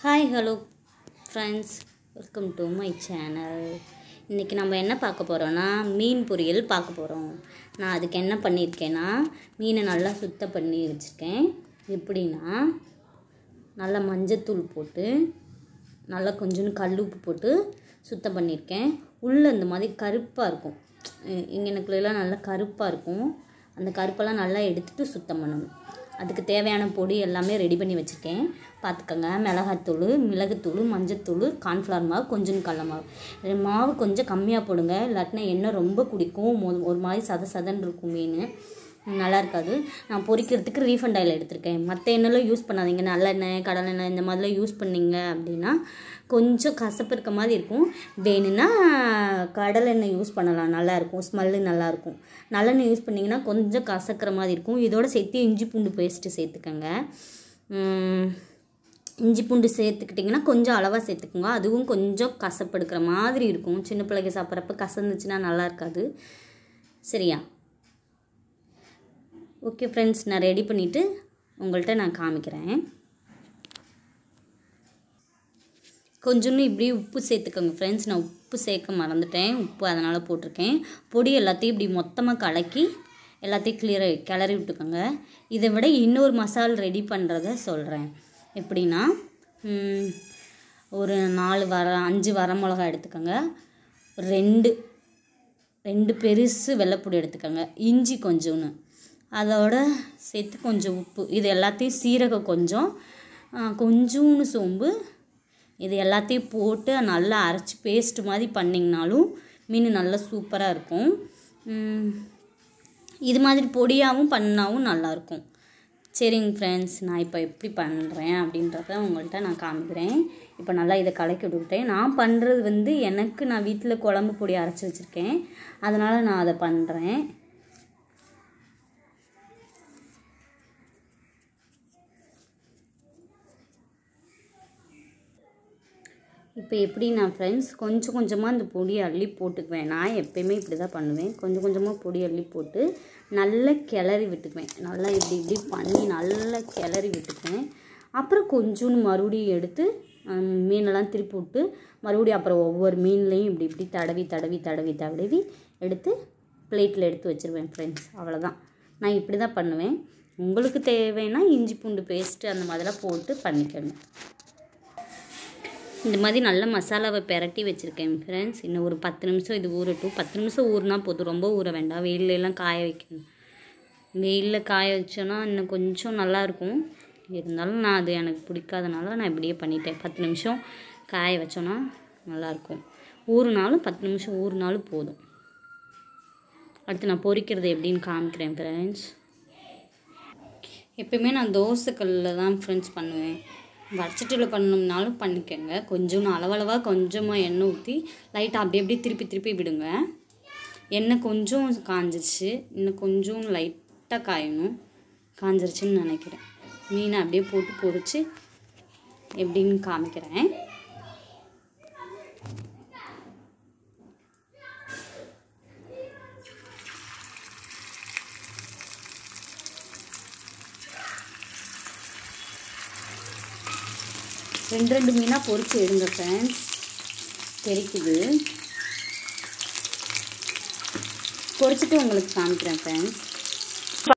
Hi hello friends, welcome to my channel. இன்றைக்கி நம்ம என்ன பார்க்க போகிறோன்னா மீன் பொரியல் பார்க்க போகிறோம். நான் அதுக்கு என்ன பண்ணியிருக்கேன்னா மீனை நல்லா சுத்தம் பண்ணி வச்சுருக்கேன். எப்படின்னா நல்லா மஞ்சத்தூள் போட்டு நல்லா கொஞ்சோண்டு கல் உப்பு போட்டு சுத்தம் பண்ணியிருக்கேன். உள்ளே இந்த மாதிரி கருப்பாக இருக்கும், இங்கனக்குள்ளெல்லாம் நல்லா கருப்பாக இருக்கும். அந்த கருப்பெல்லாம் நல்லா எடுத்துகிட்டு சுத்தம் பண்ணணும். அதுக்கு தேவையான பொடி எல்லாமே ரெடி பண்ணி வச்சுருக்கேன். பார்த்துக்கோங்க, மிளகாத்தூள், மிளகுத்தூள், மஞ்சத்தூள், கார்ன்ஃப்ளவர் மாவு, கொஞ்சோண்டு கடல மாவு. மாவு கொஞ்சம் கம்மியாக போடுங்க, இல்லாட்டினா எண்ணெய் ரொம்ப குடிக்கும். ஒரு மாதிரி சதன்னு இருக்கும் மீன், நல்லா இருக்காது. நான் பொரிக்கிறதுக்கு ரீஃபண்ட் ஆயில் எடுத்திருக்கேன். மற்ற எண்ணெய்லாம் யூஸ் பண்ணாதீங்க. நல்லெண்ணெய், கடலெண்ணெய் இந்த மாதிரிலாம் யூஸ் பண்ணிங்க அப்படின்னா கொஞ்சம் கசப்பு இருக்க மாதிரி இருக்கும். வேணும்னா கடலெண்ணெய் யூஸ் பண்ணலாம், நல்லாயிருக்கும், ஸ்மெல்லு நல்லாயிருக்கும். நல்லெண்ணெய் யூஸ் பண்ணிங்கன்னா கொஞ்சம் கசக்கிற மாதிரி இருக்கும். இதோட சேர்த்து இஞ்சி பூண்டு பேஸ்ட்டு சேர்த்துக்கோங்க. இஞ்சி பூண்டு சேர்த்துக்கிட்டிங்கன்னா கொஞ்சம் அளவாக சேர்த்துக்குங்க. அதுவும் கொஞ்சம் கசப்பு எடுக்கிற மாதிரி இருக்கும். சின்ன பிள்ளைங்க சாப்பிட்றப்ப கசந்துச்சுன்னா நல்லா இருக்காது, சரியா? ஓகே ஃப்ரெண்ட்ஸ், நான் ரெடி பண்ணிவிட்டு உங்கள்கிட்ட நான் காமிக்கிறேன். கொஞ்சோண்டு இப்படி உப்பு சேர்த்துக்கோங்க ஃப்ரெண்ட்ஸ். நான் உப்பு சேர்க்க மறந்துட்டேன், உப்பு அதனால் போட்டிருக்கேன். பொடி எல்லாத்தையும் இப்படி மொத்தமாக கலக்கி எல்லாத்தையும் கிளறி விட்டுக்கோங்க. இதை விட இன்னொரு மசால் ரெடி பண்ணுறத சொல்கிறேன். எப்படின்னா ஒரு 5 வரமிளகா எடுத்துக்கோங்க. ரெண்டு பெருசு வெள்ளைப்பூடி எடுத்துக்கோங்க. இஞ்சி கொஞ்சோன்னு, அதோட சேர்த்து கொஞ்சம் உப்பு, இது எல்லாத்தையும் சீரகம் கொஞ்சோன்னு சோம்பு, இது எல்லாத்தையும் போட்டு நல்லா அரைச்சி பேஸ்ட்டு மாதிரி பண்ணிங்கனாலும் மீன் நல்லா சூப்பராக இருக்கும். இது மாதிரி பொடியாகவும் பண்ணாவும் நல்லாயிருக்கும். சரிங்க ஃப்ரெண்ட்ஸ், நான் இப்போ எப்படி பண்ணுறேன் அப்படின்றத உங்கள்கிட்ட நான் காமிக்கிறேன். இப்போ நல்லா இதை கலக்கி விட்டுக்கிட்டேன். நான் பண்ணுறது நான் வீட்டில் குழம்பு பொடி அரைச்சி வச்சுருக்கேன், அதனால் நான் அதை பண்ணுறேன். இப்போ எப்படின்னா ஃப்ரெண்ட்ஸ், கொஞ்சம் கொஞ்சமாக அந்த பொடியை அள்ளி போட்டுக்குவேன். நான் எப்போயுமே இப்படி தான் பண்ணுவேன். கொஞ்சம் கொஞ்சமாக பொடி அள்ளி போட்டு நல்லா கிளறி விட்டுக்குவேன். நல்லா இப்படி பண்ணி நல்லா கிளறி விட்டுக்குவேன். அப்புறம் கொஞ்சோன்னு மறுபடியும் எடுத்து மீனெல்லாம் திருப்பி விட்டு மறுபடியும் அப்புறம் ஒவ்வொரு மீன்லேயும் இப்படி தடவி எடுத்து பிளேட்டில் எடுத்து வச்சுருவேன் ஃப்ரெண்ட்ஸ். அவ்வளோதான், நான் இப்படி தான் பண்ணுவேன். உங்களுக்கு தேவைன்னா இஞ்சி பூண்டு பேஸ்ட்டு அந்த மாதிரிலாம் போட்டு பண்ணிக்கணும். இந்த மாதிரி நல்ல மசாலாவை பெரட்டி வச்சுருக்கேன் ஃப்ரெண்ட்ஸ். இன்னும் ஒரு 10 நிமிஷம் இது ஊறட்டும். 10 நிமிஷம் ஊறினா போதும், ரொம்ப ஊற வேண்டாம். வெயிலெல்லாம் காய வைக்கணும். வெயிலில் காய வச்சோன்னா இன்னும் கொஞ்சம் நல்லாயிருக்கும். இருந்தாலும் நான் அது எனக்கு பிடிக்காதனால நான் இப்படியே பண்ணிட்டேன். 10 நிமிஷம் காய வச்சோன்னா நல்லாயிருக்கும். ஊறினாலும் 10 நிமிஷம் ஊறினாலும் போதும். அடுத்து நான் பொரிக்கிறது எப்படின்னு காமிக்கிறேன் ஃப்ரெண்ட்ஸ். எப்போயுமே நான் தோசைக்கல்லில் தான் ஃப்ரெண்ட்ஸ் பண்ணுவேன். வடச்சட்டியில் பண்ணணும்னாலும் பண்ணிக்கோங்க. கொஞ்சம் அளவளவாக கொஞ்சமாக எண்ணெய் ஊற்றி லைட்டாக அப்படி திருப்பி விடுங்க. எண்ணெய் கொஞ்சம் காஞ்சிருச்சு, இன்னும் கொஞ்சம் லைட்டாக காயணும். காஞ்சிருச்சுன்னு நினைக்கிறேன். மீனை அப்படியே போட்டு பொரித்து எப்படின்னு காமிக்கிறேன். ரெண்டு மீனாக பொரித்து எடுங்க ஃப்ரெண்ட்ஸ். தெரிக்குது, பொரிச்சிட்டு உங்களுக்கு காமிக்கிறேன் ஃப்ரெண்ட்ஸ்.